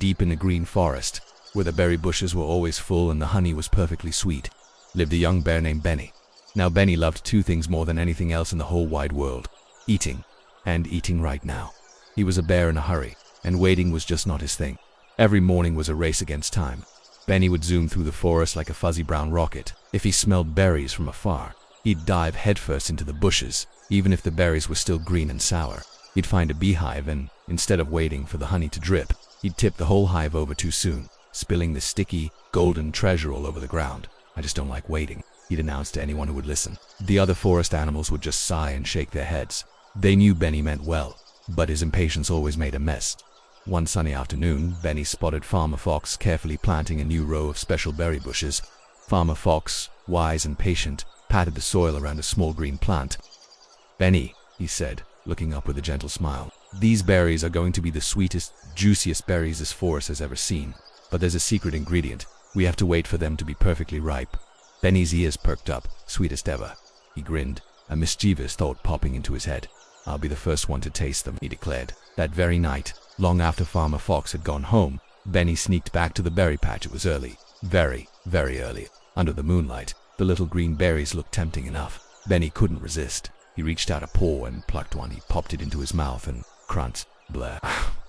deep in a green forest, where the berry bushes were always full and the honey was perfectly sweet, lived a young bear named Benny. Now Benny loved two things more than anything else in the whole wide world: eating, and eating right now. He was a bear in a hurry, and waiting was just not his thing. Every morning was a race against time. Benny would zoom through the forest like a fuzzy brown rocket. If he smelled berries from afar, he'd dive headfirst into the bushes, even if the berries were still green and sour. He'd find a beehive and, instead of waiting for the honey to drip, he'd tip the whole hive over too soon, spilling the sticky, golden treasure all over the ground. "I just don't like waiting," he'd announce to anyone who would listen. The other forest animals would just sigh and shake their heads. They knew Benny meant well, but his impatience always made a mess. One sunny afternoon, Benny spotted Farmer Fox carefully planting a new row of special berry bushes. Farmer Fox, wise and patient, patted the soil around a small green plant. "Benny," he said, looking up with a gentle smile, "these berries are going to be the sweetest, juiciest berries this forest has ever seen. But there's a secret ingredient. We have to wait for them to be perfectly ripe." Benny's ears perked up. Sweetest ever. He grinned, a mischievous thought popping into his head. "I'll be the first one to taste them," he declared. That very night, long after Farmer Fox had gone home, Benny sneaked back to the berry patch. It was early. Very, very early. Under the moonlight, the little green berries looked tempting enough. Benny couldn't resist. He reached out a paw and plucked one. He popped it into his mouth and crunch. Blah.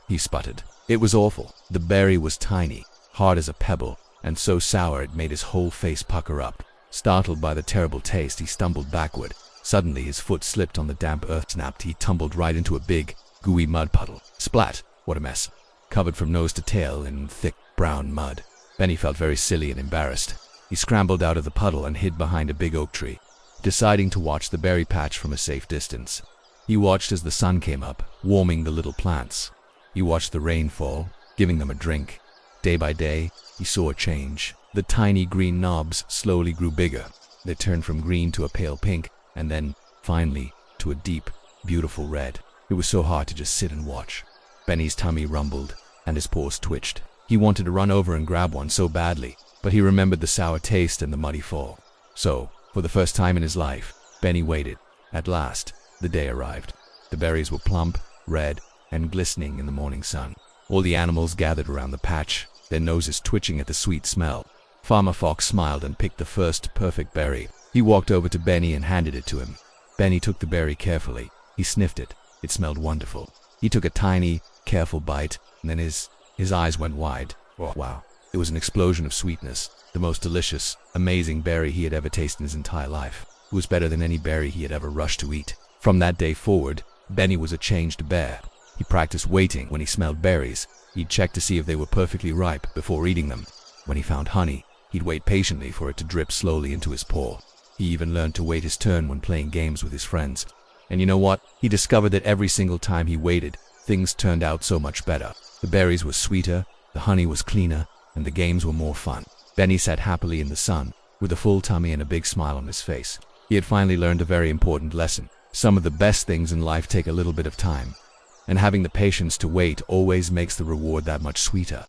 He sputtered. It was awful. The berry was tiny, hard as a pebble, and so sour it made his whole face pucker up. Startled by the terrible taste, he stumbled backward. Suddenly his foot slipped on the damp earth. Snapped. He tumbled right into a big, gooey mud puddle. Splat! What a mess. Covered from nose to tail in thick, brown mud. Benny felt very silly and embarrassed. He scrambled out of the puddle and hid behind a big oak tree, deciding to watch the berry patch from a safe distance. He watched as the sun came up, warming the little plants. He watched the rain fall, giving them a drink. Day by day, he saw a change. The tiny green knobs slowly grew bigger. They turned from green to a pale pink, and then, finally, to a deep, beautiful red. It was so hard to just sit and watch. Benny's tummy rumbled, and his paws twitched. He wanted to run over and grab one so badly, but he remembered the sour taste and the muddy fall. So, for the first time in his life, Benny waited. At last, the day arrived. The berries were plump, red, and glistening in the morning sun. All the animals gathered around the patch, their noses twitching at the sweet smell. Farmer Fox smiled and picked the first perfect berry. He walked over to Benny and handed it to him. Benny took the berry carefully. He sniffed it. It smelled wonderful. He took a tiny, careful bite, and then his eyes went wide. Oh, wow. It was an explosion of sweetness. The most delicious, amazing berry he had ever tasted in his entire life. It was better than any berry he had ever rushed to eat. From that day forward, Benny was a changed bear. He practiced waiting. When he smelled berries, he'd check to see if they were perfectly ripe before eating them. When he found honey, he'd wait patiently for it to drip slowly into his paw. He even learned to wait his turn when playing games with his friends. And you know what? He discovered that every single time he waited, things turned out so much better. The berries were sweeter, the honey was cleaner, and the games were more fun. Benny sat happily in the sun, with a full tummy and a big smile on his face. He had finally learned a very important lesson. Some of the best things in life take a little bit of time, and having the patience to wait always makes the reward that much sweeter.